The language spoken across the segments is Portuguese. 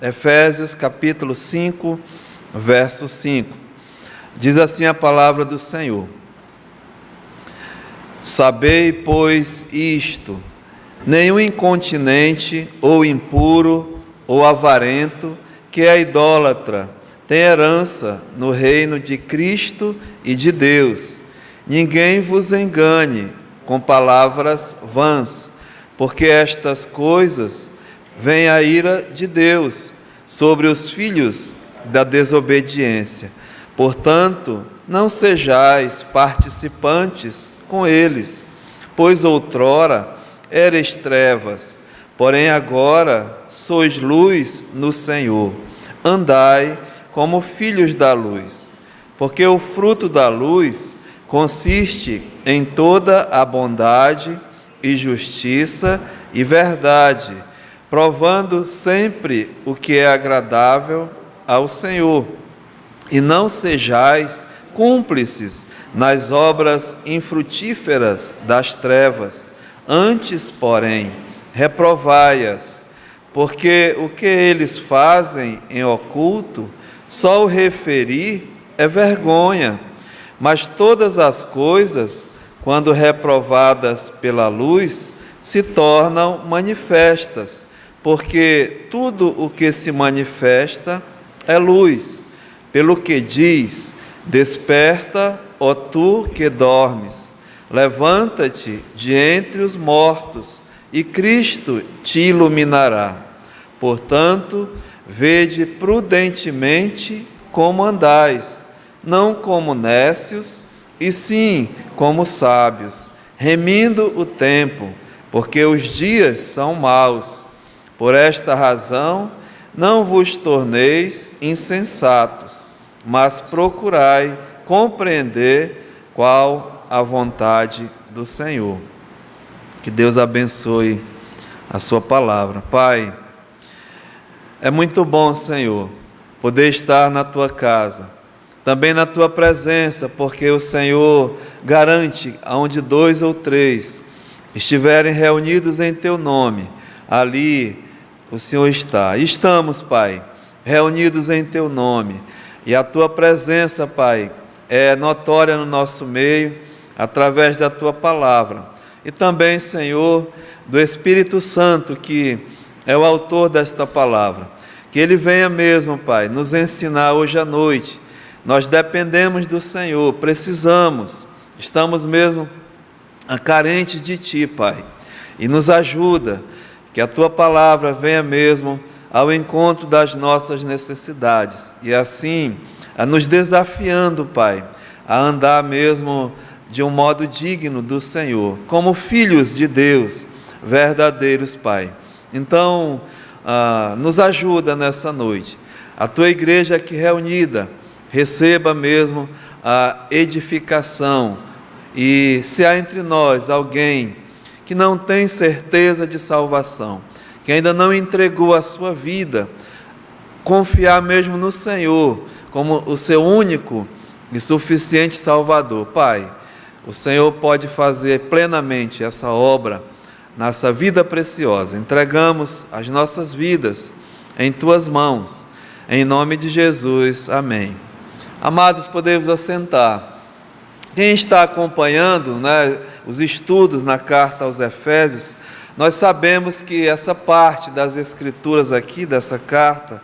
Efésios capítulo 5, verso 5. Diz assim a palavra do Senhor: Sabei, pois, isto: nenhum incontinente, ou impuro, ou avarento, que é idólatra, tem herança no reino de Cristo e de Deus. Ninguém vos engane com palavras vãs, porque estas coisas vem a ira de Deus sobre os filhos da desobediência. Portanto, não sejais participantes com eles, pois outrora eres trevas, porém agora sois luz no Senhor. Andai como filhos da luz, porque o fruto da luz consiste em toda a bondade e justiça e verdade, provando sempre o que é agradável ao Senhor. E não sejais cúmplices nas obras infrutíferas das trevas, antes, porém, reprovai-as, porque o que eles fazem em oculto, só o referir é vergonha, mas todas as coisas, quando reprovadas pela luz, se tornam manifestas, porque tudo o que se manifesta é luz. Pelo que diz: desperta, ó tu que dormes, levanta-te de entre os mortos, e Cristo te iluminará. Portanto, vede prudentemente como andais, não como nécios, e sim como sábios, remindo o tempo, porque os dias são maus. Por esta razão, não vos torneis insensatos, mas procurai compreender qual a vontade do Senhor. Que Deus abençoe a sua palavra. Pai, é muito bom, Senhor, poder estar na tua casa, também na tua presença, porque o Senhor garante aonde 2 ou 3 estiverem reunidos em teu nome, ali o Senhor está. Estamos, Pai, reunidos em teu nome, e a tua presença, Pai, é notória no nosso meio, através da tua palavra, e também, Senhor, do Espírito Santo, que é o autor desta palavra. Que ele venha mesmo, Pai, nos ensinar hoje à noite. Nós dependemos do Senhor, precisamos, estamos mesmo carentes de ti, Pai, e nos ajuda. Que a tua palavra venha mesmo ao encontro das nossas necessidades, e assim, nos desafiando, Pai, a andar mesmo de um modo digno do Senhor, como filhos de Deus, verdadeiros, Pai. Então, nos ajuda nessa noite. A tua igreja aqui reunida, receba mesmo a edificação, e se há entre nós alguém que não tem certeza de salvação, que ainda não entregou a sua vida, confiar mesmo no Senhor, como o seu único e suficiente Salvador. Pai, o Senhor pode fazer plenamente essa obra, nessa vida preciosa. Entregamos as nossas vidas em tuas mãos, em nome de Jesus, amém. Amados, podemos assentar. Quem está acompanhando, os estudos na carta aos Efésios, nós sabemos que essa parte das Escrituras aqui, dessa carta,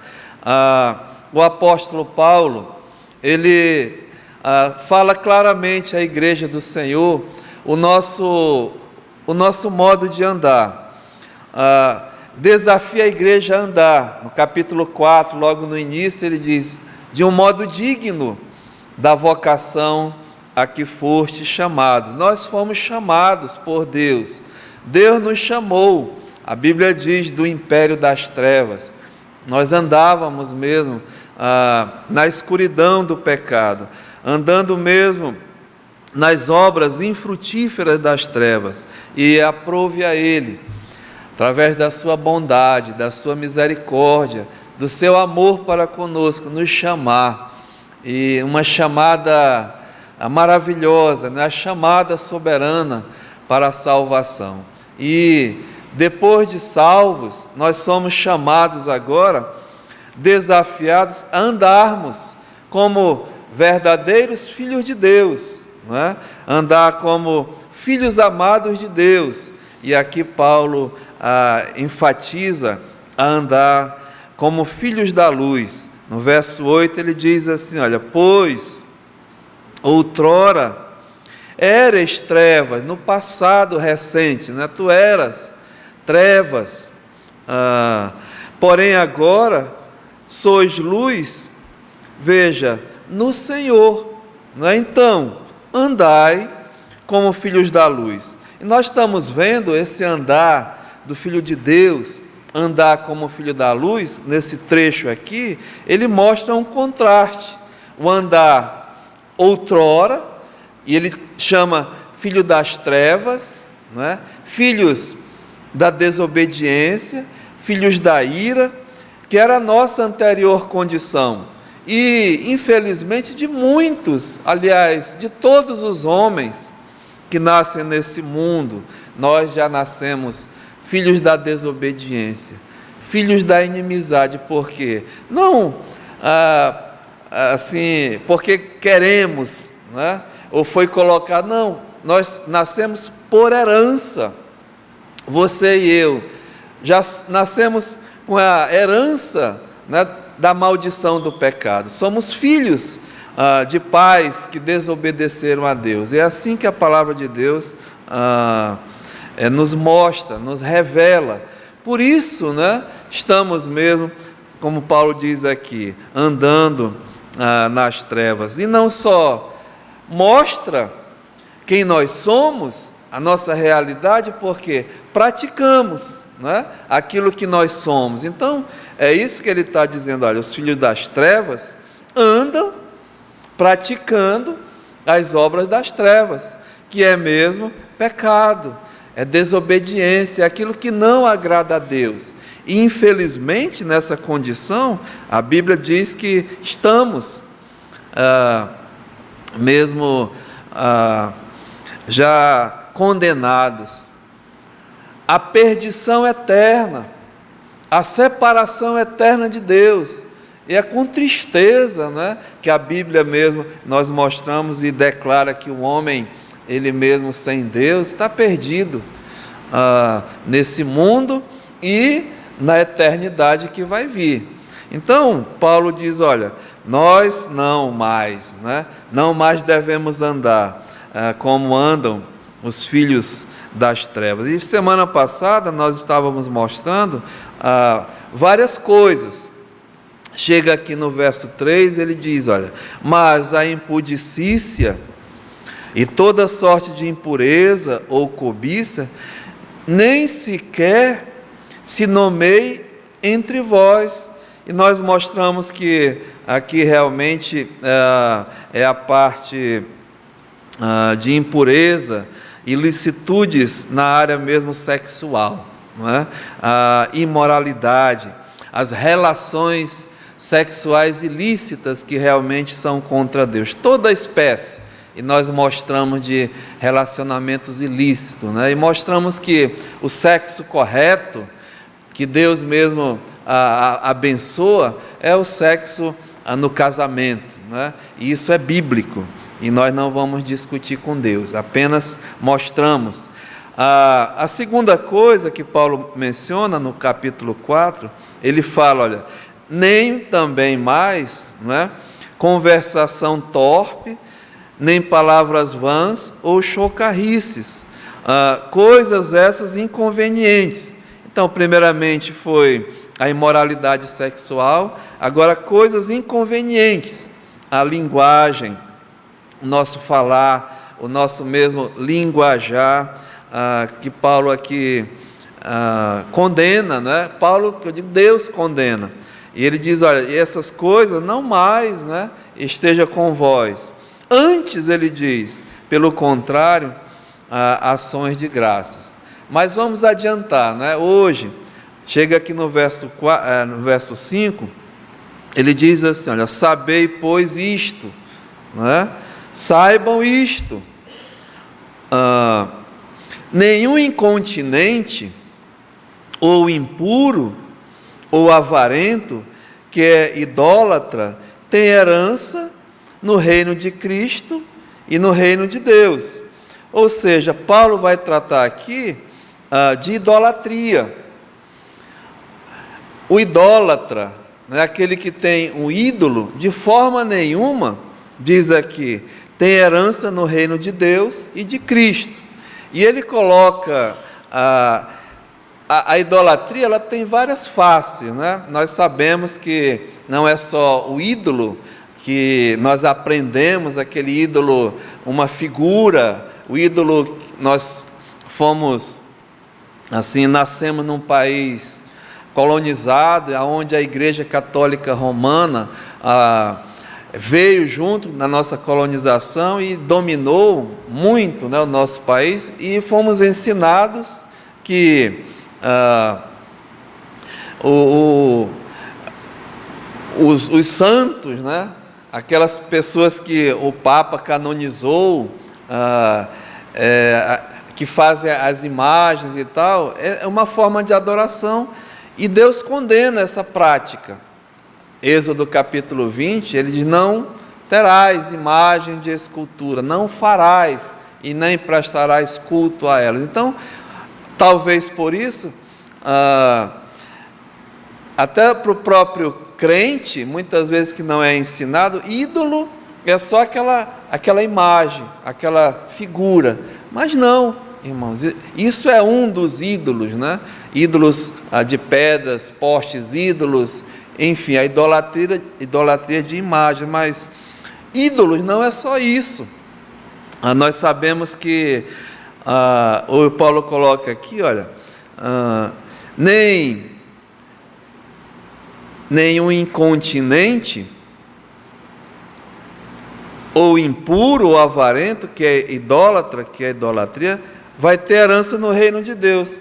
o apóstolo Paulo, ele fala claramente à igreja do Senhor o nosso modo de andar. Desafia a igreja a andar. No capítulo 4, logo no início, ele diz: de um modo digno da vocação a que foste chamados. Nós fomos chamados por Deus. Deus nos chamou. A Bíblia diz do império das trevas. Nós andávamos mesmo na escuridão do pecado, andando mesmo nas obras infrutíferas das trevas, e aprove a Ele, através da sua bondade, da sua misericórdia, do seu amor para conosco, nos chamar, e uma chamada maravilhosa, a chamada soberana para a salvação. E Depois de salvos, nós somos chamados agora, desafiados a andarmos como verdadeiros filhos de Deus, não é? Andar como filhos amados de Deus. E aqui Paulo enfatiza a andar como filhos da luz. No verso 8 ele diz assim, olha, pois outrora eras trevas, no passado recente, né? Tu eras trevas, porém agora sois luz, veja, no Senhor, não é? Então, andai como filhos da luz. E nós estamos vendo esse andar do Filho de Deus, andar como filho da luz, nesse trecho aqui, ele mostra um contraste, o andar outrora, e ele chama filho das trevas, não é? Filhos da desobediência, filhos da ira, que era a nossa anterior condição, e infelizmente de muitos, aliás, de todos os homens que nascem nesse mundo, nós já nascemos filhos da desobediência, filhos da inimizade. Por quê? Não assim, porque queremos, né? Ou foi colocado, não, nós nascemos por herança. Você e eu já nascemos com a herança, né, da maldição do pecado. Somos filhos de pais que desobedeceram a Deus. É assim que a palavra de Deus nos mostra, nos revela. Por isso, né, estamos mesmo, como Paulo diz aqui, andando nas trevas. E não só mostra quem nós somos, a nossa realidade, porque praticamos, né, aquilo que nós somos. Então, é isso que ele está dizendo, olha, os filhos das trevas andam praticando as obras das trevas, que é mesmo pecado, é desobediência, é aquilo que não agrada a Deus. E infelizmente, nessa condição, a Bíblia diz que estamos mesmo já condenados à perdição eterna, à separação eterna de Deus. E é com tristeza, né, que a Bíblia mesmo, nós mostramos e declara que o homem, ele mesmo sem Deus, está perdido nesse mundo e na eternidade que vai vir. Então, Paulo diz, olha, nós não mais, né, não mais devemos andar como andam os filhos das trevas. E semana passada nós estávamos mostrando várias coisas. Chega aqui no verso 3, ele diz, olha, mas a impudicícia e toda sorte de impureza ou cobiça, nem sequer se nomeie entre vós. E nós mostramos que aqui realmente é a parte de impureza, ilicitudes na área mesmo sexual, não é? A imoralidade, as relações sexuais ilícitas que realmente são contra Deus, toda espécie. E nós mostramos de relacionamentos ilícitos, né? E mostramos que o sexo correto, que Deus mesmo abençoa, é o sexo no casamento, né? E isso é bíblico, e nós não vamos discutir com Deus, apenas mostramos. A segunda coisa que Paulo menciona no capítulo 4, ele fala, olha, nem também mais, né, conversação torpe, nem palavras vãs ou chocarrices, coisas essas inconvenientes. Então, primeiramente foi a imoralidade sexual, agora coisas inconvenientes, a linguagem, o nosso falar, o nosso mesmo linguajar, que Paulo aqui condena, né? Paulo, que eu digo, Deus condena. E ele diz, olha, essas coisas não mais, né, esteja com vós. Antes, ele diz, pelo contrário, ações de graças. Mas vamos adiantar, né? Hoje, chega aqui no verso 5, ele diz assim, olha, sabei, pois, isto, né? Saibam isto, nenhum incontinente ou impuro, ou avarento, que é idólatra, tem herança no reino de Cristo e no reino de Deus. Ou seja, Paulo vai tratar aqui de idolatria. O idólatra, né, aquele que tem um ídolo, de forma nenhuma, diz aqui, tem herança no reino de Deus e de Cristo. E ele coloca a idolatria, ela tem várias faces, né? Nós sabemos que não é só o ídolo que nós aprendemos, aquele ídolo, uma figura, o ídolo, nós fomos, assim, nascemos num país colonizado, onde a Igreja Católica Romana veio junto na nossa colonização e dominou muito, né, o nosso país, e fomos ensinados que os santos, né, aquelas pessoas que o Papa canonizou, que fazem as imagens e tal, é uma forma de adoração, e Deus condena essa prática. Êxodo capítulo 20, ele diz, não terás imagem de escultura, não farás e nem prestarás culto a elas. Então, talvez por isso, até para o próprio crente, muitas vezes que não é ensinado, ídolo é só aquela imagem, aquela figura. Mas não, irmãos, isso é um dos ídolos, né? Ídolos de pedras, postes, ídolos, enfim, a idolatria de imagem. Mas ídolos não é só isso. Nós sabemos que, o Paulo coloca aqui, olha, nenhum incontinente, ou impuro, ou avarento, que é idólatra, que é idolatria, vai ter herança no reino de Deus.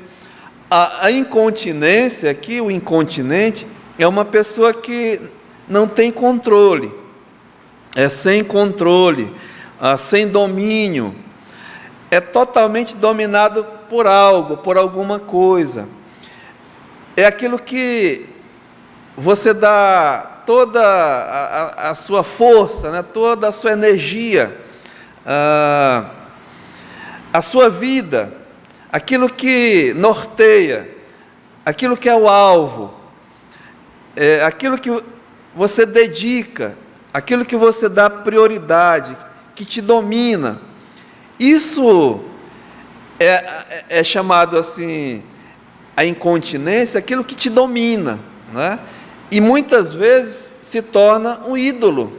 A incontinência aqui, o incontinente, é uma pessoa que não tem controle, é sem controle, sem domínio, é totalmente dominado por algo, por alguma coisa. É aquilo que você dá toda a sua força, né, toda a sua energia, a sua vida, aquilo que norteia, aquilo que é o alvo, aquilo que você dedica, aquilo que você dá prioridade, que te domina. Isso é chamado assim, a incontinência, aquilo que te domina, né? E muitas vezes se torna um ídolo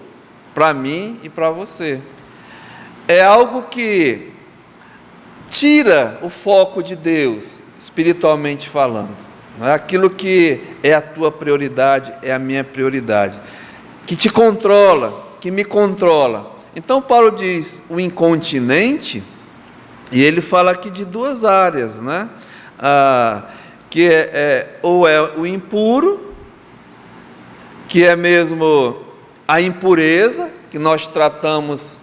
para mim e para você. É algo que tira o foco de Deus, espiritualmente falando. Não é aquilo que é a tua prioridade, é a minha prioridade, que te controla, que me controla. Então Paulo diz o incontinente, e ele fala aqui de duas áreas, né? Que ou é o impuro, que é mesmo a impureza, que nós tratamos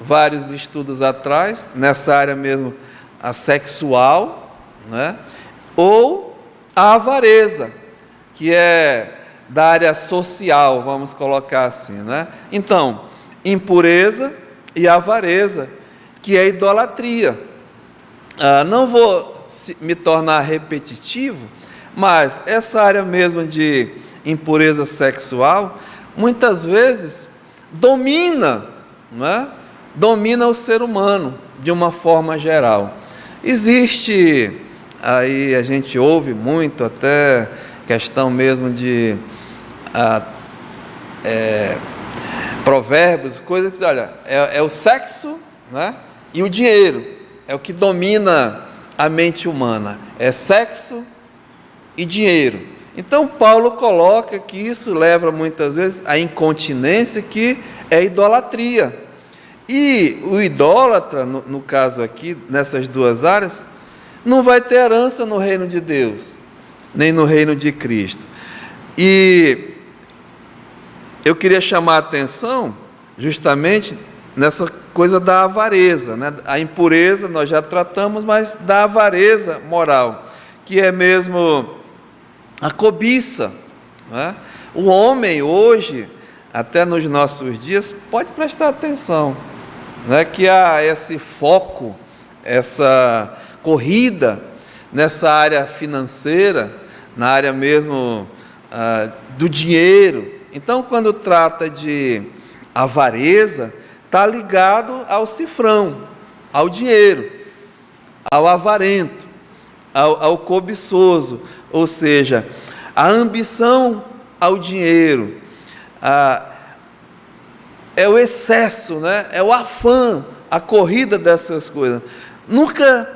vários estudos atrás, nessa área mesmo, a sexual, né? Ou a avareza, que é da área social, vamos colocar assim, né? Então, impureza e avareza, que é idolatria. Não vou me tornar repetitivo, mas essa área mesmo de impureza sexual, muitas vezes domina, né? Domina o ser humano de uma forma geral. Existe, aí a gente ouve muito, até questão mesmo de provérbios, coisas que, olha, é o sexo, né? E o dinheiro, é o que domina a mente humana, é sexo e dinheiro. Então Paulo coloca que isso leva muitas vezes à incontinência, que é idolatria. E o idólatra, no caso aqui, nessas duas áreas, não vai ter herança no reino de Deus, nem no reino de Cristo. E eu queria chamar a atenção justamente nessa coisa da avareza, né? A impureza nós já tratamos, mas da avareza moral, que é mesmo a cobiça, né? O homem hoje, até nos nossos dias, pode prestar atenção, né? Que há esse foco, essa corrida nessa área financeira, na área mesmo do dinheiro. Então, quando trata de avareza, está ligado ao cifrão, ao dinheiro, ao avarento, ao cobiçoso, ou seja, a ambição ao dinheiro, é o excesso, né? É o afã, a corrida dessas coisas. Nunca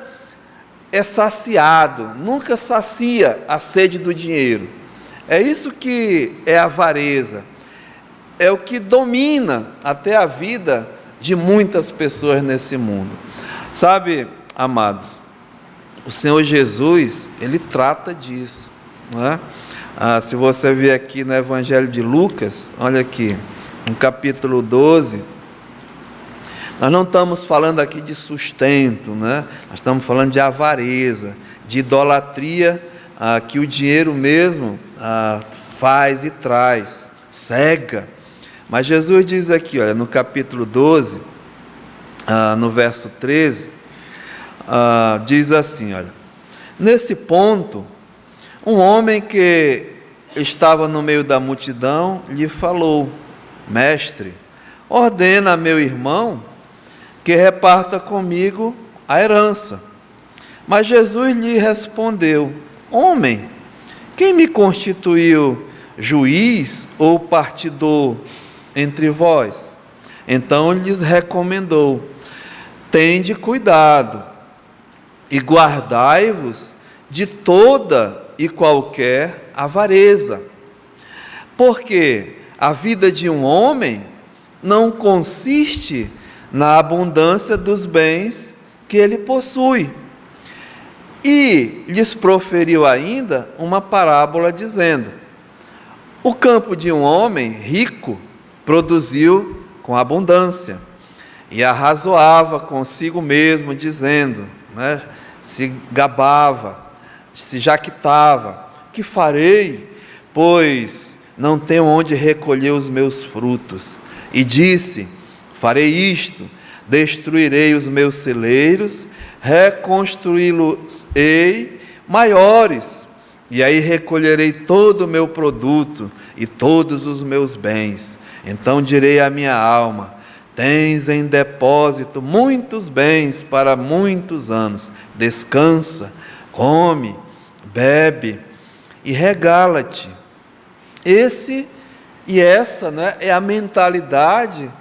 é saciado, nunca sacia a sede do dinheiro. É isso que é avareza, é o que domina até a vida de muitas pessoas nesse mundo. Sabe, amados, o Senhor Jesus, Ele trata disso, não é? Se você ver aqui no Evangelho de Lucas, olha aqui, no capítulo 12, nós não estamos falando aqui de sustento, né? Nós estamos falando de avareza, de idolatria, que o dinheiro mesmo faz e traz, cega. Mas Jesus diz aqui, olha, no capítulo 12, no verso 13, diz assim, olha: nesse ponto, um homem que estava no meio da multidão lhe falou: mestre, ordena a meu irmão que reparta comigo a herança. Mas Jesus lhe respondeu: homem, quem me constituiu juiz ou partidor entre vós? Então lhes recomendou: tende cuidado e guardai-vos de toda e qualquer avareza, porque a vida de um homem não consiste na abundância dos bens que ele possui. E lhes proferiu ainda uma parábola dizendo: o campo de um homem rico produziu com abundância, e arrazoava consigo mesmo, dizendo, né, se gabava, se jactava: que farei, pois não tenho onde recolher os meus frutos? E disse: farei isto, destruirei os meus celeiros, reconstruí-los-ei maiores, e aí recolherei todo o meu produto e todos os meus bens. Então direi à minha alma: tens em depósito muitos bens para muitos anos, descansa, come, bebe e regala-te. Essa, né, é a mentalidade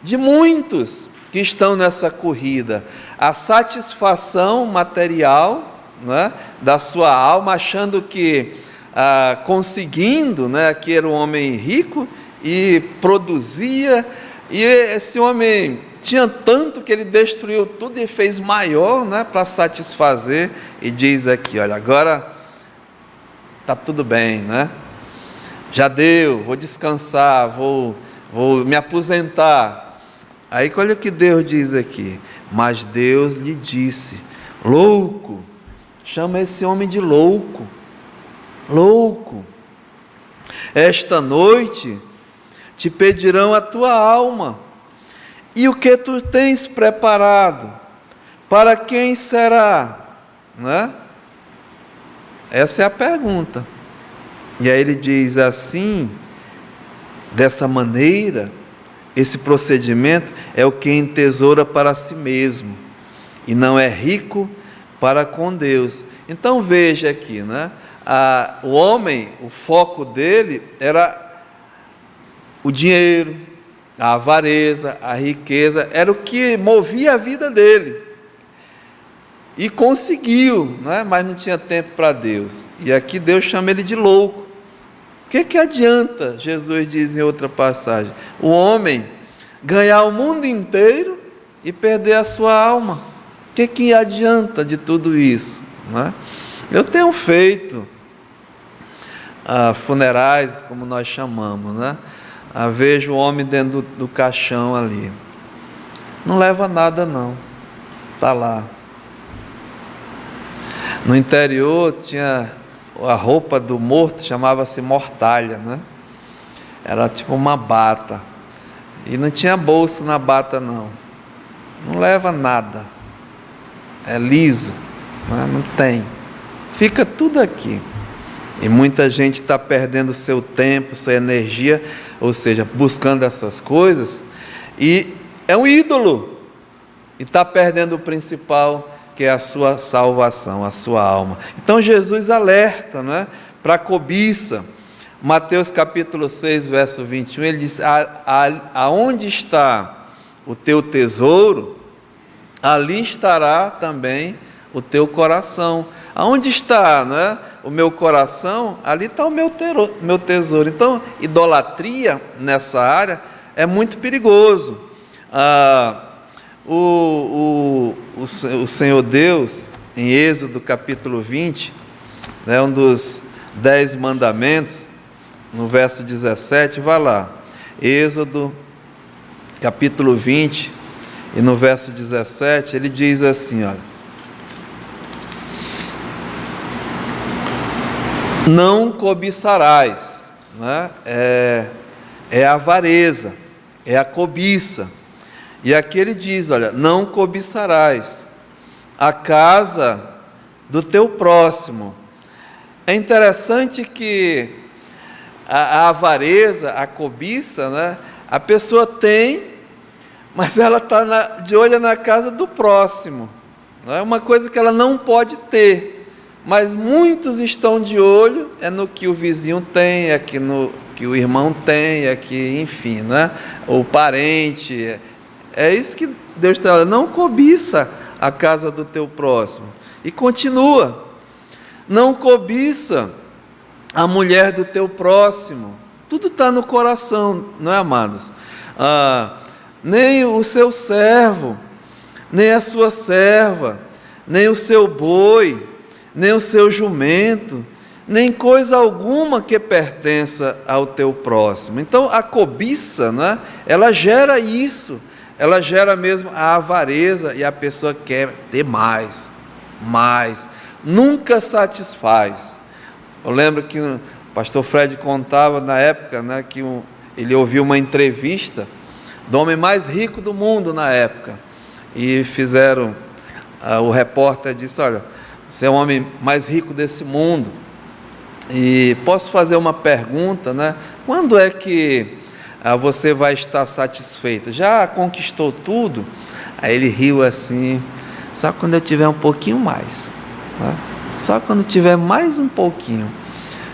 de muitos que estão nessa corrida, a satisfação material, né, da sua alma, achando que conseguindo, né, que era um homem rico e produzia, e esse homem tinha tanto que ele destruiu tudo e fez maior, né, para satisfazer, e diz aqui, olha, agora está tudo bem, né? Já deu, vou descansar, vou me aposentar. Aí olha o que Deus diz aqui: mas Deus lhe disse: louco, chama esse homem de louco, louco, esta noite te pedirão a tua alma, e o que tu tens preparado, para quem será? Né? Essa é a pergunta. E aí ele diz assim, dessa maneira, esse procedimento é o que entesoura para si mesmo, e não é rico para com Deus. Então veja aqui, né? O homem, o foco dele era o dinheiro, a avareza, a riqueza, era o que movia a vida dele. E conseguiu, né? Mas não tinha tempo para Deus. E aqui Deus chama ele de louco. O que adianta, Jesus diz em outra passagem, o homem ganhar o mundo inteiro e perder a sua alma? O que adianta de tudo isso? Não é? Eu tenho feito funerais, como nós chamamos, né? Vejo o homem dentro do caixão ali, não leva nada não, está lá. No interior tinha a roupa do morto, chamava-se mortalha, né? Era tipo uma bata. E não tinha bolso na bata, não. Não leva nada. É liso, né? Não tem. Fica tudo aqui. E muita gente está perdendo seu tempo, sua energia, ou seja, buscando essas coisas, e é um ídolo. E está perdendo o principal, que é a sua salvação, a sua alma. Então Jesus alerta, né, para a cobiça. Mateus capítulo 6, verso 21, ele diz: aonde está o teu tesouro, ali estará também o teu coração. Aonde está, né, o meu coração, ali está o meu tesouro. Então, idolatria nessa área é muito perigoso. O Senhor Deus, em Êxodo capítulo 20, né, um dos 10 mandamentos, no verso 17, vai lá, Êxodo capítulo 20, e no verso 17, ele diz assim, olha: não cobiçarás, né? É a avareza, é a cobiça. E aqui ele diz, olha, não cobiçarás a casa do teu próximo. É interessante que a avareza, a cobiça, né, a pessoa tem, mas ela está de olho na casa do próximo. É uma coisa que ela não pode ter, mas muitos estão de olho no que o vizinho tem, no que o irmão tem, enfim, né, o parente. É isso que Deus está falando: não cobiça a casa do teu próximo. E continua: não cobiça a mulher do teu próximo. Tudo está no coração, não é, amados? Nem o seu servo, nem a sua serva, nem o seu boi, nem o seu jumento, nem coisa alguma que pertença ao teu próximo. Então a cobiça, né, ela gera isso. Ela gera mesmo a avareza, e a pessoa quer ter mais, nunca satisfaz. Eu lembro que o pastor Fred contava na época, né, que ele ouviu uma entrevista do homem mais rico do mundo na época, e fizeram, o repórter disse: olha, você é o homem mais rico desse mundo, e posso fazer uma pergunta, né? Quando é que você vai estar satisfeito? Já conquistou tudo? Aí ele riu assim: só quando eu tiver um pouquinho mais, né? Só quando tiver mais um pouquinho.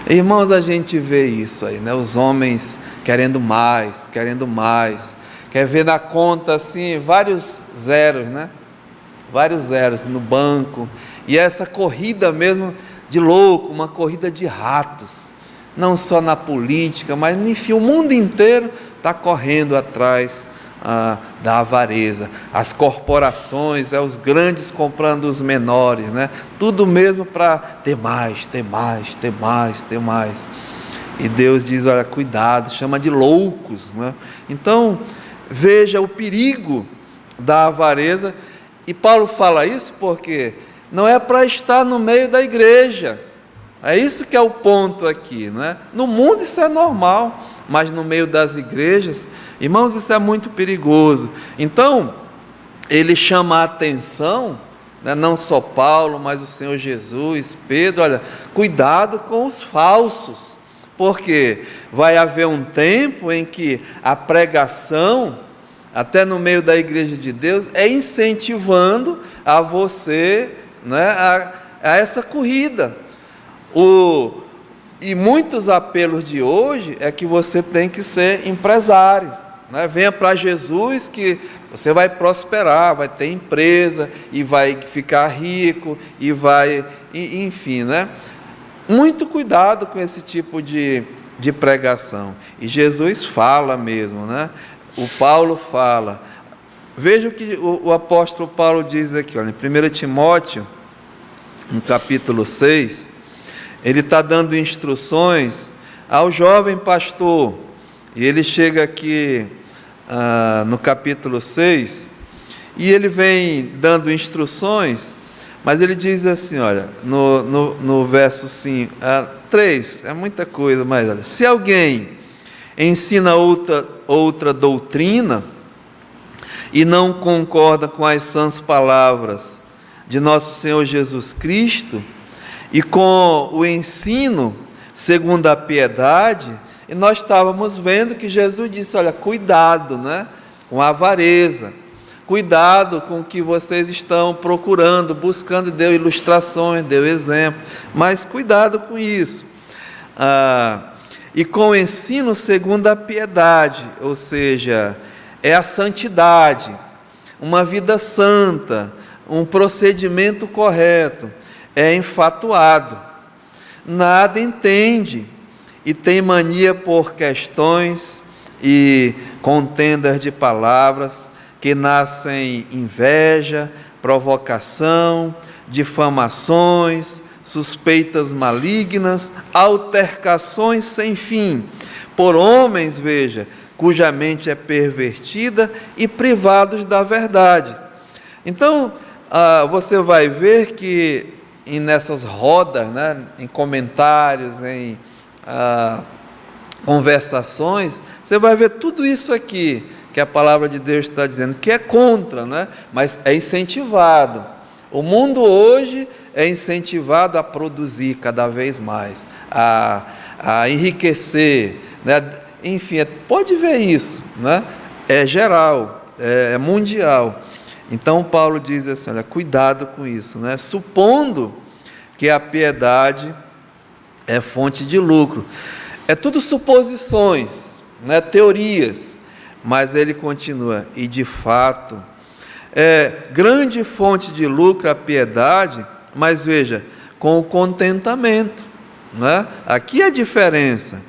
Irmãos, a gente vê isso aí, né? Os homens querendo mais, quer ver na conta assim, vários zeros, né? Vários zeros no banco, e essa corrida mesmo de louco, uma corrida de ratos, não só na política, mas enfim, o mundo inteiro está correndo atrás da avareza. As corporações, os grandes comprando os menores, né? Tudo mesmo para ter mais. E Deus diz: olha, cuidado, chama de loucos, né? Então, veja o perigo da avareza. E Paulo fala isso porque não é para estar no meio da igreja. É isso que é o ponto aqui, né? No mundo isso é normal, mas no meio das igrejas, irmãos, isso é muito perigoso. Então, ele chama a atenção, né, não só Paulo, mas o Senhor Jesus, Pedro: olha, cuidado com os falsos, porque vai haver um tempo em que a pregação, até no meio da igreja de Deus, é incentivando a você, né, a essa corrida. E muitos apelos de hoje é que você tem que ser empresário, né? Venha para Jesus que você vai prosperar, vai ter empresa e vai ficar rico enfim, né? Muito cuidado com esse tipo de pregação. E Jesus fala mesmo, né? O Paulo fala. Veja o que o apóstolo Paulo diz aqui, olha, em 1 Timóteo, no capítulo 6, ele está dando instruções ao jovem pastor, e ele chega aqui no capítulo 6, e ele vem dando instruções Mas ele diz assim, olha, no verso 5, 3, é muita coisa, mas olha, se alguém ensina outra doutrina e não concorda com as sãs palavras de nosso Senhor Jesus Cristo e com o ensino segundo a piedade, e nós estávamos vendo que Jesus disse, olha, cuidado, né, com a avareza, cuidado com o que vocês estão procurando, buscando, deu ilustrações, deu exemplo, mas cuidado com isso. E com o ensino segundo a piedade, ou seja, é a santidade, uma vida santa, um procedimento correto, é enfatuado, nada entende e tem mania por questões e contendas de palavras que nascem inveja, provocação, difamações, suspeitas malignas, altercações sem fim, por homens, veja, cuja mente é pervertida e privados da verdade. Então, você vai ver que nessas rodas, né, em comentários, em conversações, você vai ver tudo isso aqui, que a palavra de Deus está dizendo, que é contra, né? Mas é incentivado. O mundo hoje é incentivado a produzir cada vez mais, a enriquecer, né? Enfim, pode ver isso, né? É geral, é mundial. Então Paulo diz assim, olha, cuidado com isso, né? Supondo que a piedade é fonte de lucro. É tudo suposições, né? Teorias. Mas ele continua, e de fato, é grande fonte de lucro a piedade, mas veja, com o contentamento, né? Aqui é a diferença.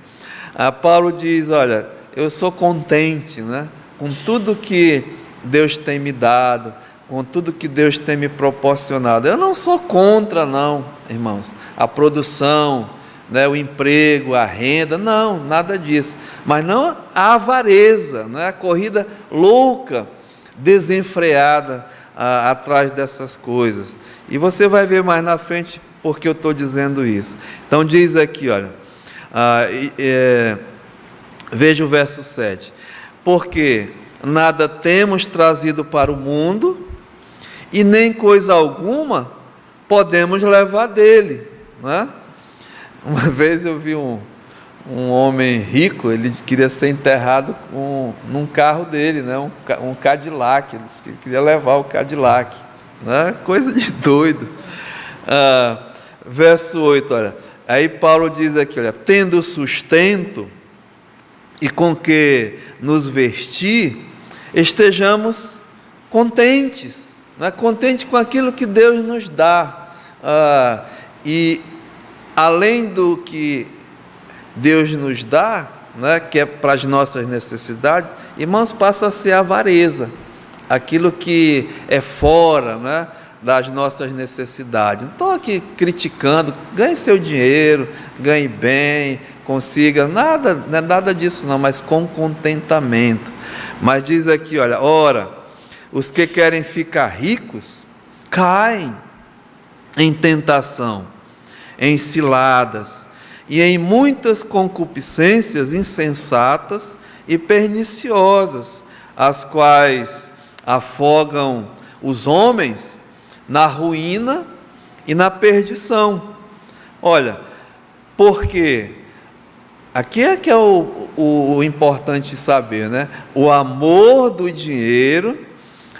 Paulo diz, olha, eu sou contente, né? Com tudo que Deus tem me dado, com tudo que Deus tem me proporcionado. Eu não sou contra, não, irmãos, a produção, né, o emprego, a renda, não, nada disso, mas não a avareza, né, a corrida louca, desenfreada atrás dessas coisas, e você vai ver mais na frente porque eu estou dizendo isso. Então diz aqui, olha, veja o verso 7, porque nada temos trazido para o mundo, e nem coisa alguma podemos levar dele, né? Uma vez eu vi um homem rico, ele queria ser enterrado num carro dele, né? um Cadillac, ele disse que queria levar o Cadillac, né? Coisa de doido. Verso 8, olha, aí Paulo diz aqui, olha, tendo sustento e com que nos vestir, estejamos contentes, né? Contentes com aquilo que Deus nos dá, e além do que Deus nos dá, né, que é para as nossas necessidades, irmãos, passa a ser avareza, aquilo que é fora, né, das nossas necessidades. Não estou aqui criticando, ganhe seu dinheiro, ganhe bem, consiga, nada, não é nada disso não, mas com contentamento. Mas diz aqui, olha, ora, os que querem ficar ricos, caem em tentação, em ciladas e em muitas concupiscências insensatas e perniciosas, as quais afogam os homens na ruína e na perdição. Olha, porque aqui é que é o importante saber, né? O amor do dinheiro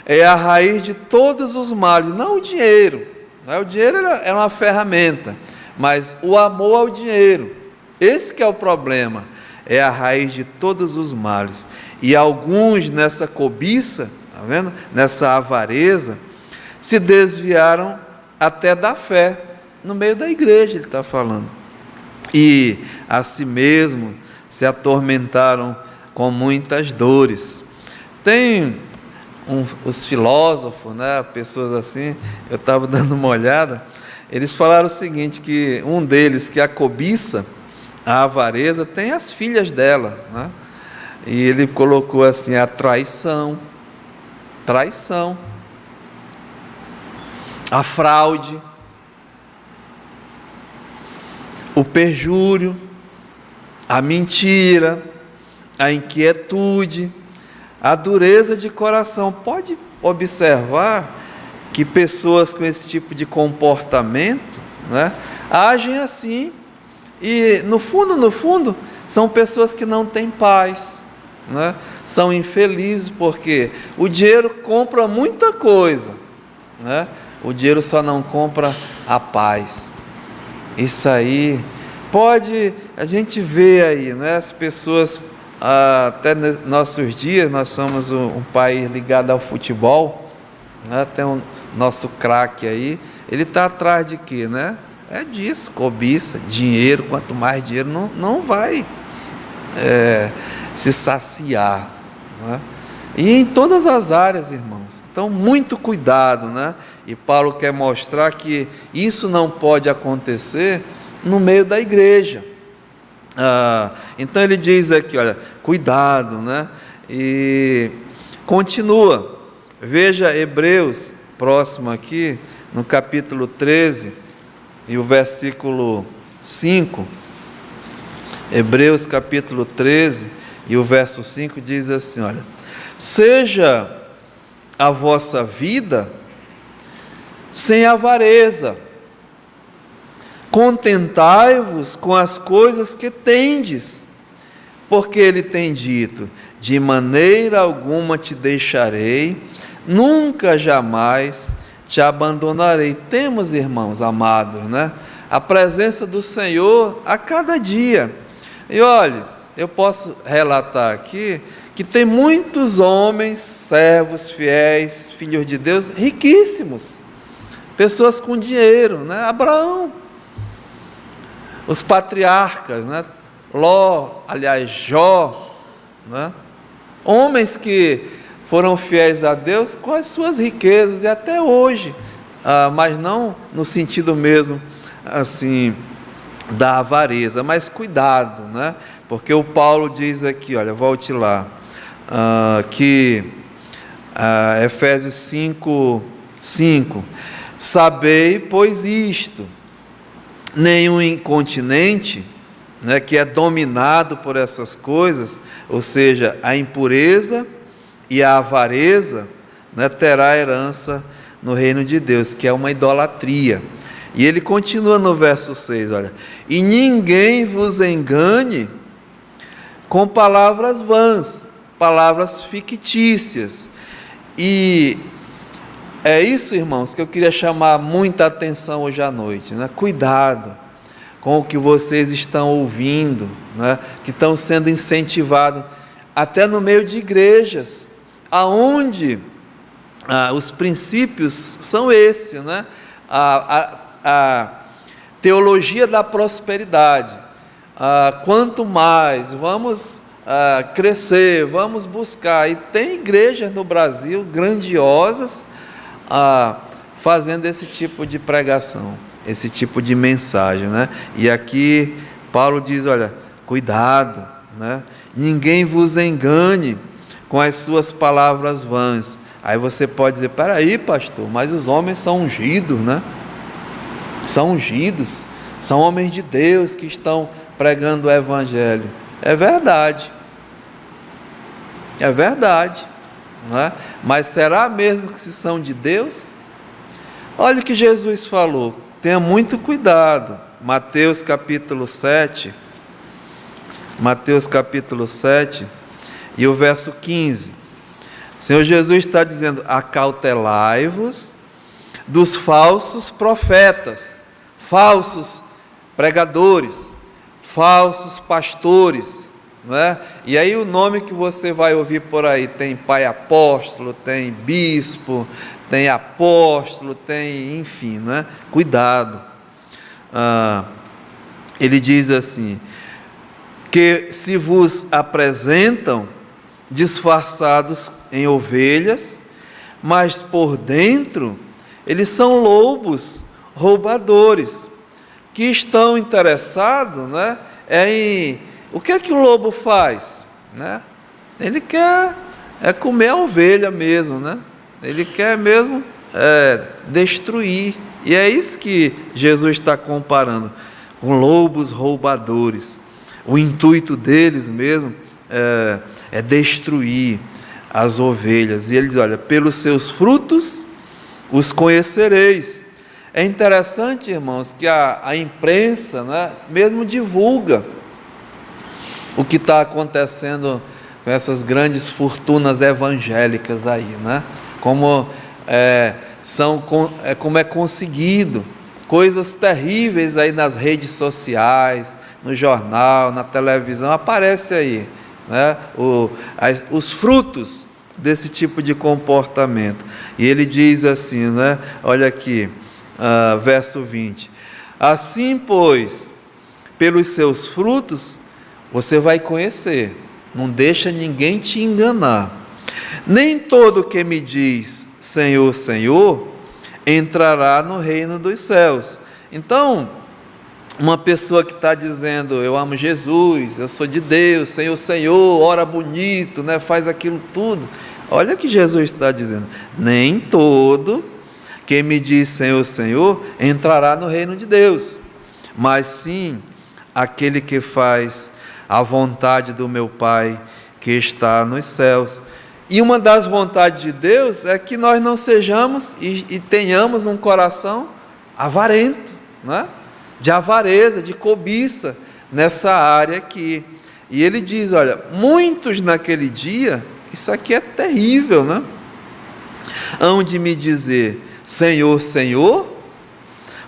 é a raiz de todos os males, não o dinheiro. O dinheiro é uma ferramenta, mas o amor ao dinheiro, esse que é o problema, é a raiz de todos os males. E alguns nessa cobiça, tá vendo? Nessa avareza, se desviaram até da fé, no meio da igreja ele está falando, e a si mesmo se atormentaram com muitas dores. Tem os filósofos, né, pessoas assim, eu estava dando uma olhada, eles falaram o seguinte, que um deles, que a cobiça, a avareza, tem as filhas dela, né? E ele colocou assim, a traição, a fraude, o perjúrio, a mentira, a inquietude, a dureza de coração. Pode observar que pessoas com esse tipo de comportamento, né, agem assim, e no fundo, são pessoas que não têm paz, né, são infelizes, porque o dinheiro compra muita coisa, né, o dinheiro só não compra a paz. Isso aí pode, a gente vê aí, né, as pessoas, até nossos dias, nós somos um país ligado ao futebol, né, tem um nosso craque aí, ele está atrás de quê, né? É disso, cobiça, dinheiro. Quanto mais dinheiro, não vai se saciar, né? E em todas as áreas, irmãos. Então, muito cuidado, né? E Paulo quer mostrar que isso não pode acontecer no meio da igreja. Então ele diz aqui, olha, cuidado, né? E continua. Veja Hebreus, próximo aqui, no capítulo 13, e o versículo 5. Hebreus capítulo 13, e o verso 5 diz assim, olha: seja a vossa vida sem avareza, contentai-vos com as coisas que tendes, porque ele tem dito: de maneira alguma te deixarei, nunca jamais te abandonarei. Temos, irmãos amados, né, a presença do Senhor a cada dia. E olha, eu posso relatar aqui que tem muitos homens, servos, fiéis, filhos de Deus, riquíssimos, pessoas com dinheiro, né? Abraão, os patriarcas, né? Jó, né? Homens que foram fiéis a Deus com as suas riquezas, e até hoje, mas não no sentido mesmo assim da avareza, mas cuidado, né? Porque o Paulo diz aqui, olha, volte lá, que Efésios 5, sabei, pois isto, nenhum incontinente, né, que é dominado por essas coisas, ou seja, a impureza e a avareza, né, terá herança no reino de Deus, que é uma idolatria. E ele continua no verso 6, olha: e ninguém vos engane com palavras vãs, palavras fictícias. E é isso, irmãos, que eu queria chamar muita atenção hoje à noite, né? Cuidado com o que vocês estão ouvindo, né? Que estão sendo incentivados até no meio de igrejas, aonde os princípios são esses, né? A teologia da prosperidade. Quanto mais vamos crescer, vamos buscar, e tem igrejas no Brasil grandiosas fazendo esse tipo de pregação, esse tipo de mensagem, né? E aqui Paulo diz, olha, cuidado, né? Ninguém vos engane com as suas palavras vãs. Aí você pode dizer, peraí, pastor, mas os homens são ungidos, né? São ungidos, são homens de Deus que estão pregando o evangelho. É verdade, não é? Mas será mesmo que se são de Deus? Olha o que Jesus falou, tenha muito cuidado. Mateus capítulo 7 e o verso 15. O Senhor Jesus está dizendo: acautelai-vos dos falsos profetas, falsos pregadores, falsos pastores, não é? E aí o nome que você vai ouvir por aí, tem pai apóstolo, tem bispo, tem apóstolo, tem, enfim, não é? Cuidado. Ele diz assim, que se vos apresentam disfarçados em ovelhas, mas por dentro eles são lobos roubadores, que estão interessados, né, em o que é que o lobo faz, né? Ele quer comer a ovelha mesmo, né? Ele quer mesmo destruir. E é isso que Jesus está comparando com lobos roubadores. O intuito deles mesmo é destruir as ovelhas. E ele diz, olha, pelos seus frutos os conhecereis. É interessante, irmãos, que a imprensa, né, mesmo divulga o que está acontecendo com essas grandes fortunas evangélicas aí, né? Como é conseguido coisas terríveis aí nas redes sociais, no jornal, na televisão, aparece aí, né, os frutos desse tipo de comportamento. E ele diz assim, né, olha aqui, verso 20: assim, pois, pelos seus frutos você vai conhecer, não deixa ninguém te enganar. Nem todo que me diz Senhor, Senhor, entrará no reino dos céus. Então, uma pessoa que está dizendo, eu amo Jesus, eu sou de Deus, Senhor, Senhor, ora bonito, né, faz aquilo tudo. Olha o que Jesus está dizendo: nem todo quem me diz Senhor, Senhor, entrará no reino de Deus, mas sim aquele que faz a vontade do meu Pai que está nos céus. E uma das vontades de Deus é que nós não sejamos e tenhamos um coração avarento, né? De avareza, de cobiça nessa área aqui. E ele diz, olha, muitos naquele dia, isso aqui é terrível, né? Hão de me dizer, Senhor, Senhor,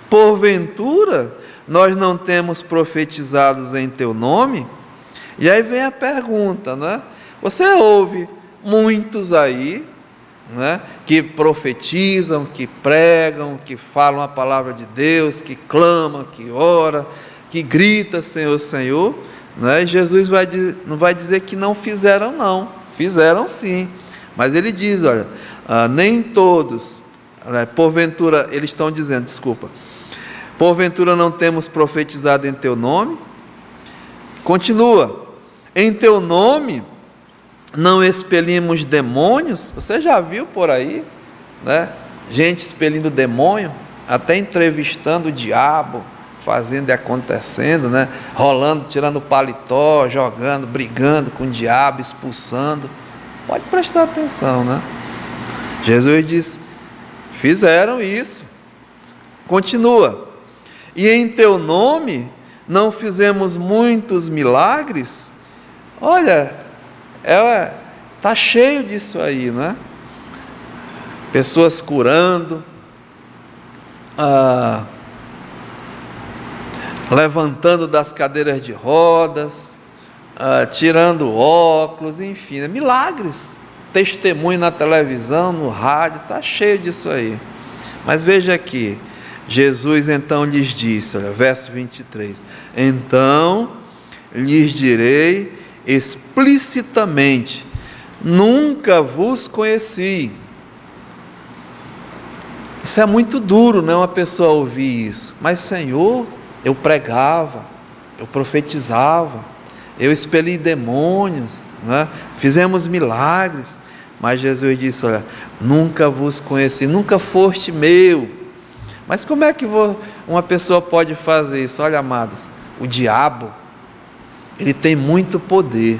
porventura nós não temos profetizados em teu nome? E aí vem a pergunta, né? Você ouve muitos aí, né, que profetizam, que pregam, que falam a palavra de Deus, que clamam, que ora, que grita Senhor, Senhor, né? E Jesus não vai dizer que não fizeram, não, fizeram sim, mas ele diz, olha, nem todos, né, porventura, eles estão dizendo, desculpa, porventura não temos profetizado em teu nome? Continua, em teu nome não expelimos demônios? Você já viu por aí, né, gente expelindo demônio, até entrevistando o diabo, fazendo e acontecendo, né, rolando, tirando paletó, jogando, brigando com o diabo, expulsando. Pode prestar atenção, né? Jesus diz, fizeram isso. Continua, e em teu nome não fizemos muitos milagres? Olha, está cheio disso aí, né? Pessoas curando, levantando das cadeiras de rodas, tirando óculos, enfim, milagres, testemunho na televisão, no rádio, está cheio disso aí. Mas veja aqui, Jesus então lhes disse, olha, verso 23, então lhes direi explicitamente, nunca vos conheci. Isso é muito duro, né, uma pessoa ouvir isso, mas Senhor, eu pregava, eu profetizava, eu expeli demônios, né, fizemos milagres, mas Jesus disse, olha, nunca vos conheci, nunca foste meu. Mas como é que uma pessoa pode fazer isso? Olha, amados, o diabo, ele tem muito poder,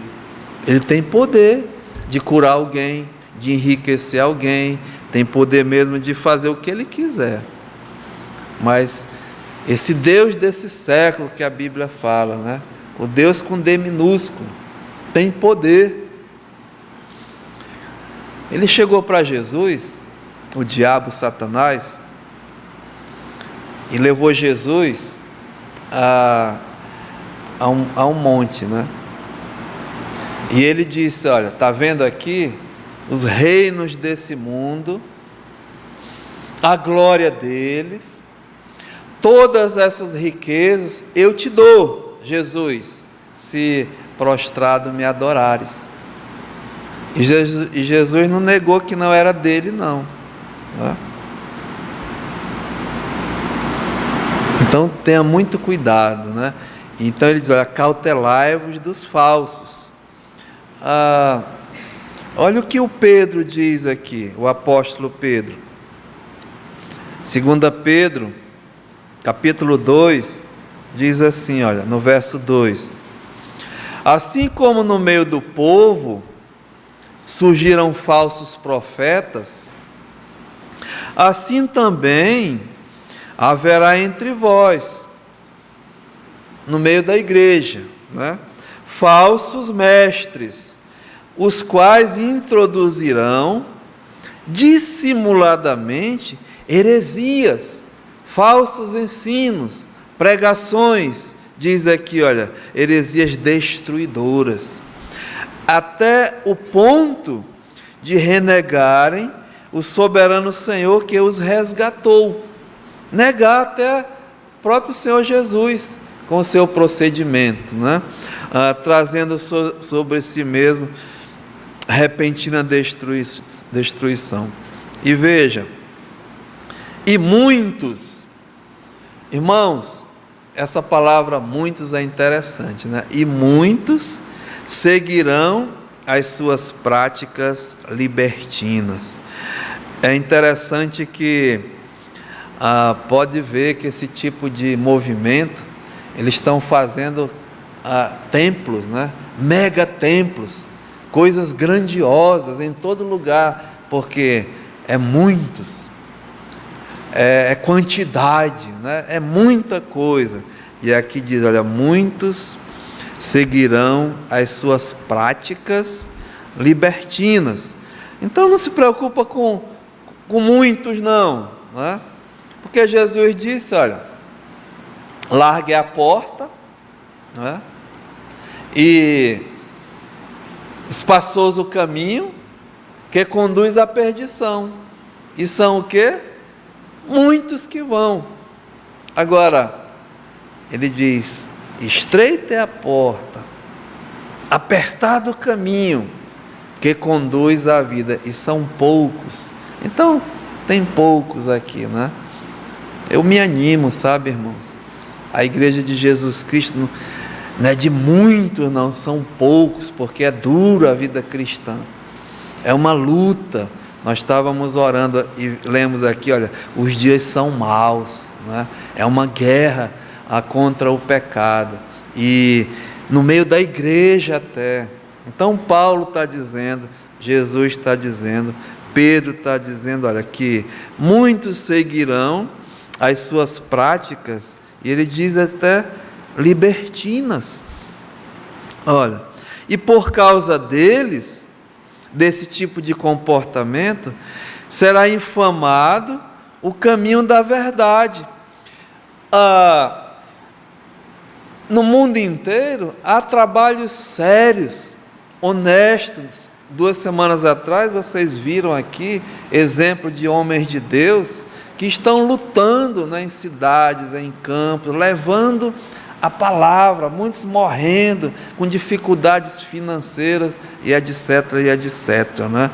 ele tem poder de curar alguém, de enriquecer alguém, tem poder mesmo de fazer o que ele quiser, mas esse Deus desse século que a Bíblia fala, né? O Deus com D minúsculo, tem poder. Ele chegou para Jesus, o diabo, Satanás, e levou Jesus a um monte, né? E ele disse, olha, está vendo aqui os reinos desse mundo, a glória deles, todas essas riquezas eu te dou, Jesus, se prostrado me adorares. E Jesus não negou que não era dele, não, né? Então tenha muito cuidado, né? Então ele diz, olha, cautelai-vos dos falsos. Olha o que o Pedro diz aqui, o apóstolo Pedro, 2 Pedro, capítulo 2, diz assim, olha, no verso 2: assim como no meio do povo surgiram falsos profetas, assim também haverá entre vós, no meio da igreja, né, falsos mestres, os quais introduzirão dissimuladamente heresias, falsos ensinos, pregações, diz aqui, olha, heresias destruidoras, até o ponto de renegarem o soberano Senhor que os resgatou, negar até o próprio Senhor Jesus com o seu procedimento, né? Trazendo sobre si mesmo repentina destruição. E veja, e muitos, irmãos, essa palavra muitos é interessante, né? E muitos seguirão as suas práticas libertinas. É interessante que pode ver que esse tipo de movimento, eles estão fazendo templos, né? Mega templos, coisas grandiosas em todo lugar, porque é muitos, é quantidade, né? É muita coisa. E aqui diz, olha, muitos seguirão as suas práticas libertinas. Então não se preocupa com muitos não, né? Porque Jesus disse, olha, largue a porta, né? E espaçoso o caminho que conduz à perdição. E são o quê? Muitos que vão. Agora, ele diz, estreita é a porta, apertado o caminho que conduz à vida, e são poucos. Então, tem poucos aqui, né? Eu me animo, sabe, irmãos? A igreja de Jesus Cristo não é de muitos, não, são poucos, porque é dura a vida cristã, é uma luta. Nós estávamos orando e lemos aqui, olha, os dias são maus, né? É uma guerra contra o pecado, e no meio da igreja até. Então Paulo está dizendo, Jesus está dizendo, Pedro está dizendo, olha, que muitos seguirão as suas práticas, e ele diz até libertinas. Olha, e por causa deles, desse tipo de comportamento, será infamado o caminho da verdade. No mundo inteiro há trabalhos sérios, honestos. 2 semanas atrás vocês viram aqui exemplo de homens de Deus que estão lutando, né, em cidades, em campos, levando a palavra, muitos morrendo com dificuldades financeiras e etc, né?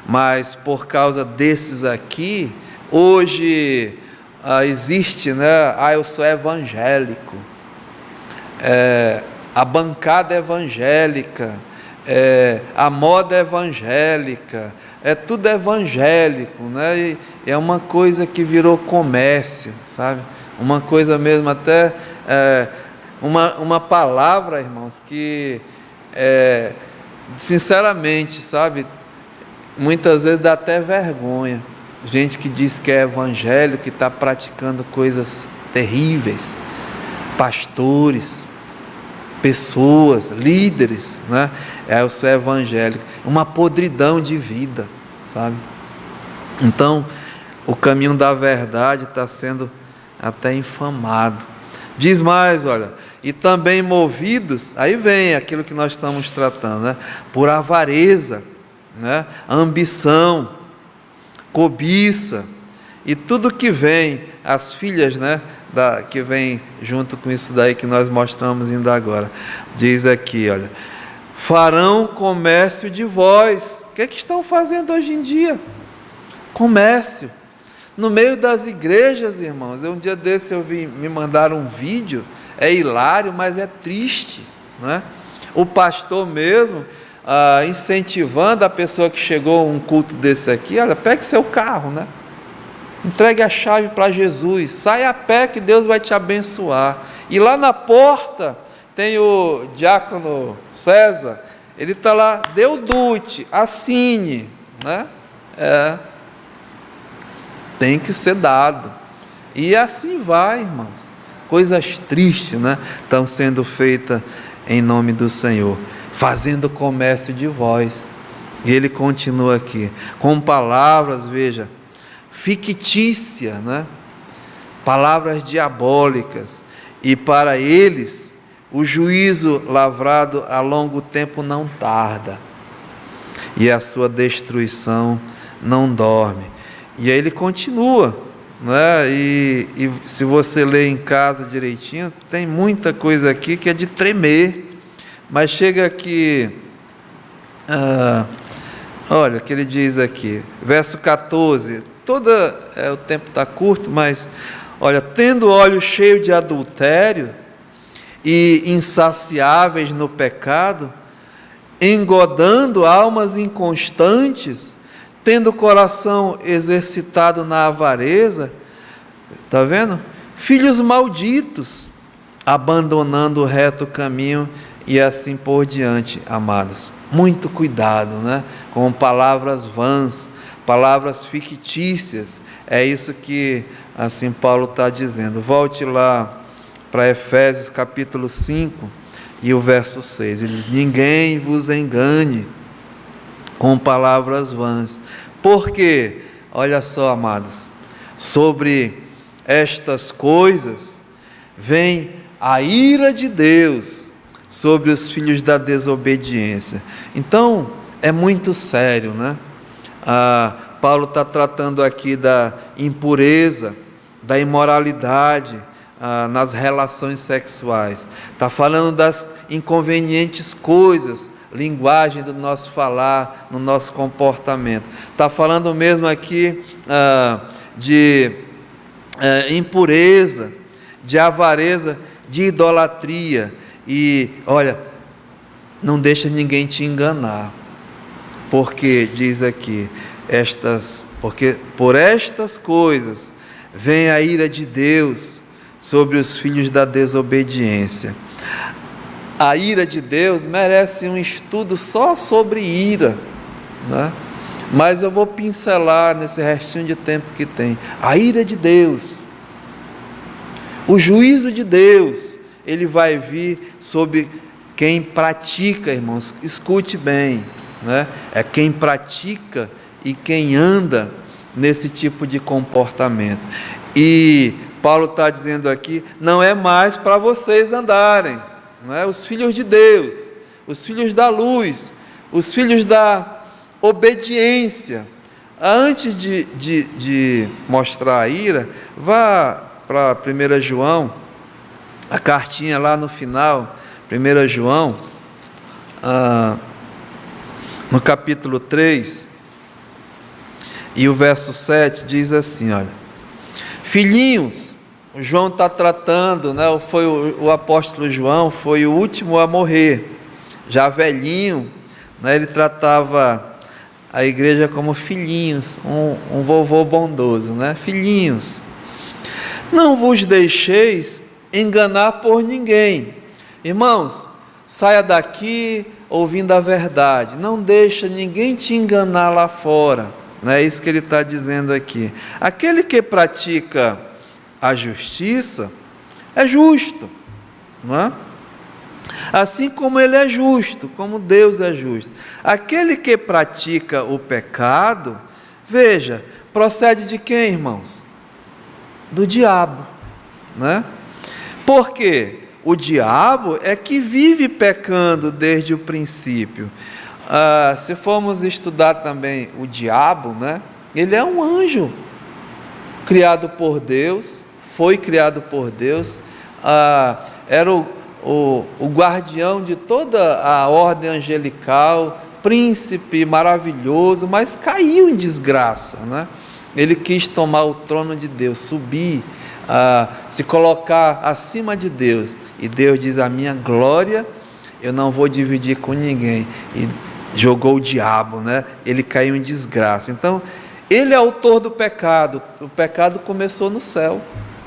Mas por causa desses aqui, hoje existe, né? Eu sou evangélico, a bancada evangélica, a moda evangélica, tudo evangélico, né? E é uma coisa que virou comércio, sabe? Uma coisa mesmo, até uma palavra, irmãos, que sinceramente, sabe, muitas vezes dá até vergonha. Gente que diz que é evangélico, que está praticando coisas terríveis, pastores, pessoas, líderes, né? Eu sou evangélico, uma podridão de vida, sabe? Então, o caminho da verdade está sendo até infamado. Diz mais, olha, e também movidos, aí vem aquilo que nós estamos tratando, né? Por avareza, né? Ambição, cobiça, e tudo que vem, as filhas, né? Que vem junto com isso daí que nós mostramos ainda agora. Diz aqui, olha, farão comércio de vós. O que é que estão fazendo hoje em dia? Comércio. No meio das igrejas, irmãos. Um dia desse me mandaram um vídeo, é hilário, mas é triste, né? O pastor mesmo, incentivando a pessoa que chegou a um culto desse aqui, olha, pegue seu carro, né? Entregue a chave para Jesus, saia a pé que Deus vai te abençoar. E lá na porta tem o diácono César, ele está lá, dê o dute, assine, né? Tem que ser dado. E assim vai, irmãos. Coisas tristes, né, estão sendo feitas em nome do Senhor, fazendo comércio de vós. E ele continua aqui, com palavras, veja, fictícias, né? Palavras diabólicas, e para eles o juízo lavrado a longo tempo não tarda, e a sua destruição não dorme. E aí ele continua, né? E se você ler em casa direitinho, tem muita coisa aqui que é de tremer, mas chega aqui, olha o que ele diz aqui, verso 14, o tempo está curto, mas olha, tendo olhos cheios de adultério e insaciáveis no pecado, engodando almas inconstantes, tendo o coração exercitado na avareza, está vendo? Filhos malditos, abandonando o reto caminho e assim por diante, amados. Muito cuidado, né? Com palavras vãs, palavras fictícias. É isso que, assim, Paulo está dizendo. Volte lá para Efésios capítulo 5 e o verso 6. Ele diz: ninguém vos engane com palavras vãs. Porque, olha só, amados, sobre estas coisas vem a ira de Deus sobre os filhos da desobediência. Então, é muito sério, né? Paulo está tratando aqui da impureza, da imoralidade nas relações sexuais. Está falando das inconvenientes coisas, linguagem do nosso falar, no nosso comportamento. Está falando mesmo aqui de impureza, de avareza, de idolatria. E olha, não deixa ninguém te enganar, porque diz aqui, porque por estas coisas vem a ira de Deus sobre os filhos da desobediência. A ira de Deus merece um estudo só sobre ira, né? Mas eu vou pincelar nesse restinho de tempo que tem. A ira de Deus, o juízo de Deus, ele vai vir sobre quem pratica, irmãos, escute bem, né? É quem pratica e quem anda nesse tipo de comportamento. E Paulo está dizendo aqui, não é mais para vocês andarem, não é? Os filhos de Deus, os filhos da luz, os filhos da obediência. Antes de mostrar a ira, vá para 1 João, a cartinha lá no final, 1 João, no capítulo 3, e o verso 7 diz assim, olha, filhinhos, o João está tratando, né, foi o apóstolo João, foi o último a morrer, já velhinho, né, ele tratava a igreja como filhinhos, um vovô bondoso, né, filhinhos, não vos deixeis enganar por ninguém. Irmãos, saia daqui ouvindo a verdade, não deixa ninguém te enganar lá fora, não é isso que ele está dizendo aqui. Aquele que pratica a justiça é justo, não é? Assim como ele é justo, como Deus é justo. Aquele que pratica o pecado, veja, procede de quem, irmãos? Do diabo, né? Por quê? O diabo é que vive pecando desde o princípio. Se formos estudar também o diabo, né? Ele é um anjo criado por Deus, foi criado por Deus, era o guardião de toda a ordem angelical, príncipe maravilhoso, mas caiu em desgraça, né? Ele quis tomar o trono de Deus, subir, se colocar acima de Deus, e Deus diz, a minha glória eu não vou dividir com ninguém, e jogou o diabo, né? Ele caiu em desgraça. Então Ele é autor do pecado. O pecado começou no céu,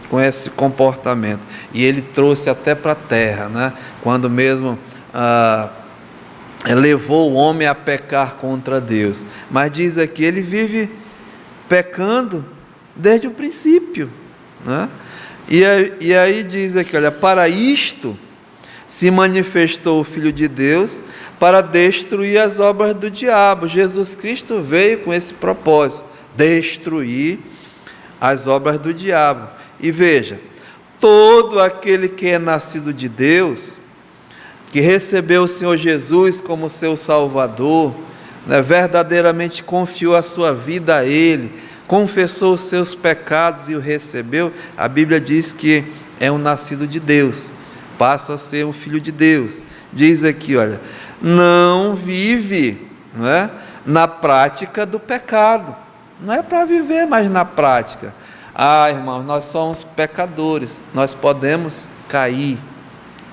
com esse comportamento. E ele trouxe até para a terra, né? Quando mesmo levou o homem a pecar contra Deus. Mas diz aqui, ele vive pecando desde o princípio, né? E aí diz aqui, olha, para isto se manifestou o Filho de Deus, para destruir as obras do diabo. Jesus Cristo veio com esse propósito, destruir as obras do diabo. E veja, todo aquele que é nascido de Deus, que recebeu o Senhor Jesus como seu Salvador, né, verdadeiramente confiou a sua vida a Ele, confessou os seus pecados e o recebeu, a Bíblia diz que é um nascido de Deus, passa a ser um filho de Deus. Diz aqui, olha, não vive, não é, na prática do pecado. Não é para viver mais na prática. Irmãos, nós somos pecadores, nós podemos cair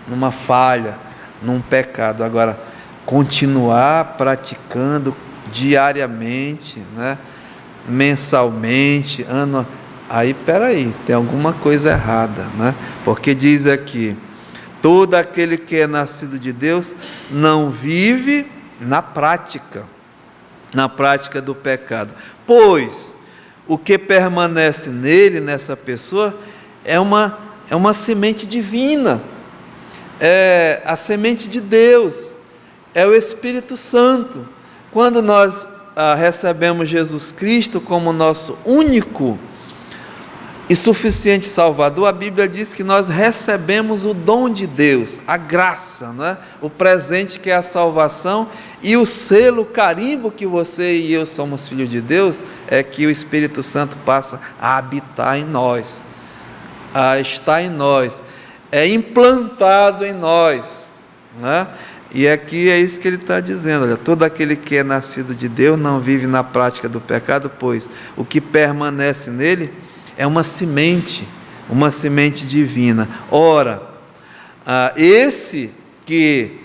numa falha, num pecado. Agora, continuar praticando diariamente, né, mensalmente, aí peraí, tem alguma coisa errada, né? Porque diz aqui, todo aquele que é nascido de Deus não vive na prática do pecado, pois o que permanece nele, nessa pessoa, é uma semente divina, é a semente de Deus, é o Espírito Santo. Quando nós recebemos Jesus Cristo como nosso único e suficiente Salvador, a Bíblia diz que nós recebemos o dom de Deus, a graça, né? O presente que é a salvação, e o selo, o carimbo que você e eu somos filhos de Deus, é que o Espírito Santo passa a habitar em nós, a estar em nós, é implantado em nós, né? E aqui é isso que ele está dizendo, olha, todo aquele que é nascido de Deus não vive na prática do pecado, pois o que permanece nele é uma semente divina. Ora, esse que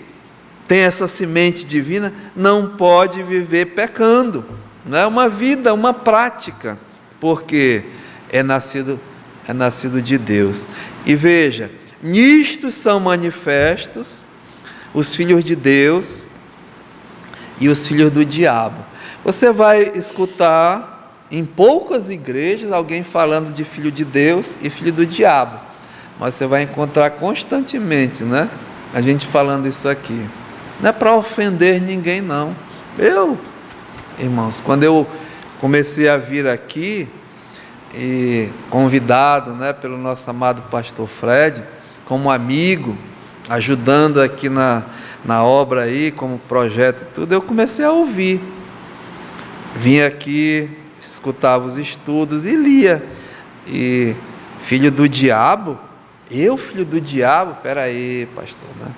tem essa semente divina não pode viver pecando, não é uma vida, uma prática, porque é nascido de Deus. E veja, nisto são manifestos os filhos de Deus e os filhos do diabo. Você vai escutar em poucas igrejas alguém falando de filho de Deus e filho do diabo, mas você vai encontrar constantemente, né, a gente falando isso aqui. Não é para ofender ninguém, não. Irmãos, quando eu comecei a vir aqui, e convidado, né, pelo nosso amado pastor Fred, como amigo, ajudando aqui na obra aí, como projeto e tudo, eu comecei a ouvir. Vinha aqui, escutava os estudos e lia. E filho do diabo? Eu, filho do diabo? Peraí, pastor, né?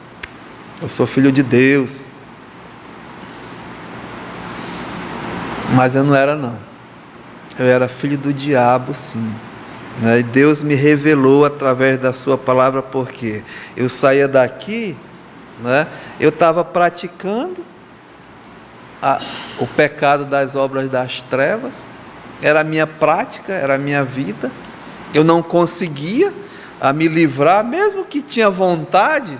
Eu sou filho de Deus. Mas eu não era, não. Eu era filho do diabo, sim. E Deus me revelou através da sua palavra, porque eu saía daqui, né, eu estava praticando o pecado das obras das trevas, era a minha prática, era a minha vida, eu não conseguia me livrar, mesmo que tinha vontade.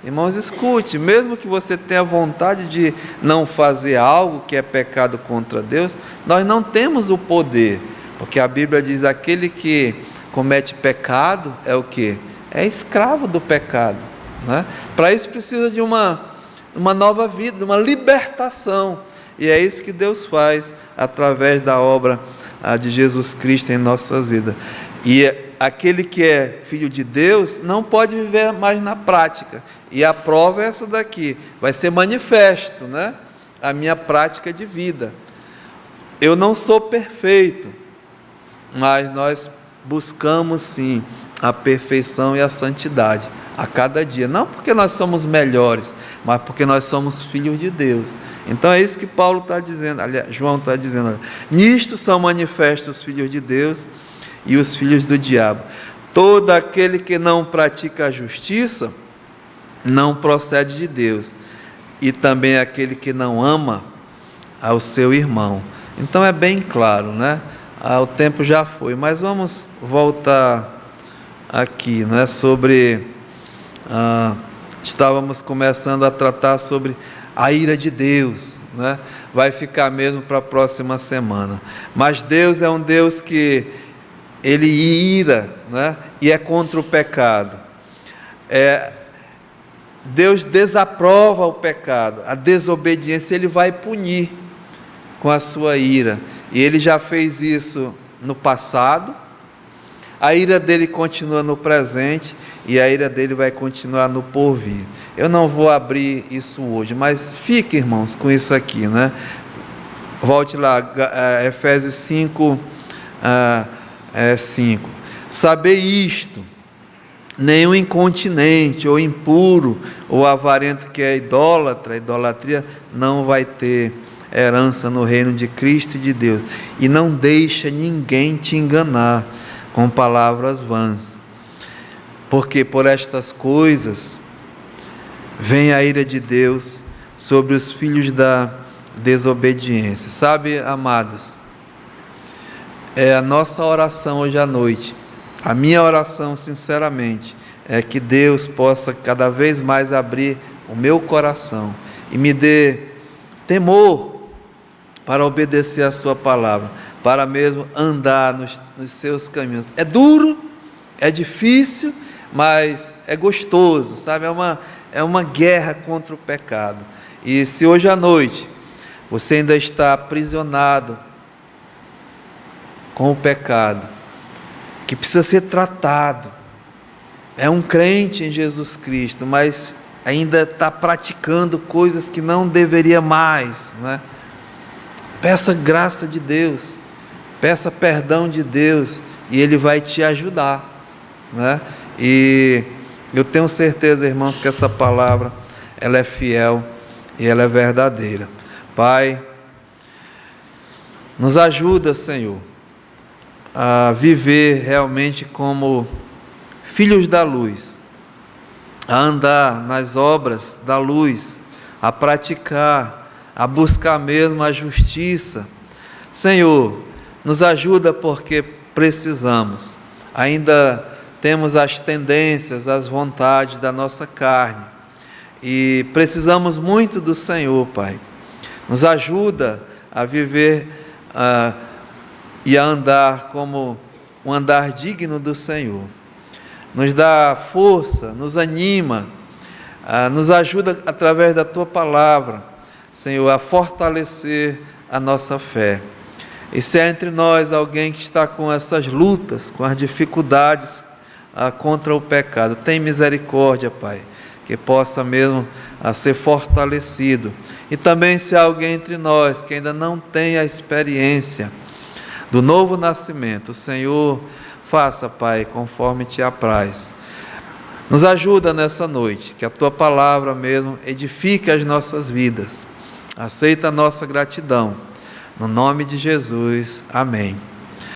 Irmãos, escute, mesmo que você tenha vontade de não fazer algo que é pecado contra Deus, nós não temos o poder, porque a Bíblia diz, aquele que comete pecado é o quê? É escravo do pecado, né? Para isso precisa de uma nova vida, de uma libertação, e é isso que Deus faz através da obra de Jesus Cristo em nossas vidas. E aquele que é filho de Deus não pode viver mais na prática, e a prova é essa daqui, vai ser manifesto, né, a minha prática de vida. Eu não sou perfeito, mas nós buscamos sim a perfeição e a santidade a cada dia, não porque nós somos melhores, mas porque nós somos filhos de Deus. Então é isso que Paulo está dizendo, aliás, João está dizendo, olha, nisto são manifestos os filhos de Deus e os filhos do diabo. Todo aquele que não pratica a justiça não procede de Deus, e também aquele que não ama ao seu irmão. Então é bem claro, né? O tempo já foi, mas vamos voltar aqui, né? Sobre, estávamos começando a tratar sobre a ira de Deus, né? Vai ficar mesmo para a próxima semana. Mas Deus é um Deus que Ele ira, né? E é contra o pecado. Deus desaprova o pecado, a desobediência Ele vai punir com a sua ira. E Ele já fez isso no passado, a ira dele continua no presente e a ira dele vai continuar no porvir. Eu não vou abrir isso hoje, mas fique, irmãos, com isso aqui, né? Volte lá, Efésios 5, 5. Sabei isto: nenhum incontinente, ou impuro, ou avarento que é idólatra, idolatria, não vai ter herança no reino de Cristo e de Deus. E não deixa ninguém te enganar com palavras vãs, porque por estas coisas vem a ira de Deus sobre os filhos da desobediência. Sabe, amados, a nossa oração hoje à noite, a minha oração sinceramente, é que Deus possa cada vez mais abrir o meu coração e me dê temor para obedecer a sua palavra, para mesmo andar nos seus caminhos. É duro, é difícil, mas é gostoso, sabe? É uma guerra contra o pecado. E se hoje à noite você ainda está aprisionado com o pecado, que precisa ser tratado, é um crente em Jesus Cristo, mas ainda está praticando coisas que não deveria mais, né? Peça graça de Deus, peça perdão de Deus, e Ele vai te ajudar, né? E eu tenho certeza, irmãos, que essa palavra, ela é fiel e ela é verdadeira. Pai, nos ajuda, Senhor, a viver realmente como filhos da luz, a andar nas obras da luz, a praticar, a buscar mesmo a justiça. Senhor, nos ajuda porque precisamos. Ainda temos as tendências, as vontades da nossa carne e precisamos muito do Senhor, Pai. Nos ajuda a viver e a andar como um andar digno do Senhor. Nos dá força, nos anima, nos ajuda através da Tua palavra, Senhor, a fortalecer a nossa fé. E se é entre nós alguém que está com essas lutas, com as dificuldades contra o pecado, tem misericórdia, Pai, que possa mesmo ser fortalecido. E também se há alguém entre nós que ainda não tem a experiência do novo nascimento, o Senhor faça, Pai, conforme te apraz. Nos ajuda nessa noite, que a Tua palavra mesmo edifique as nossas vidas. Aceita a nossa gratidão. No nome de Jesus. Amém.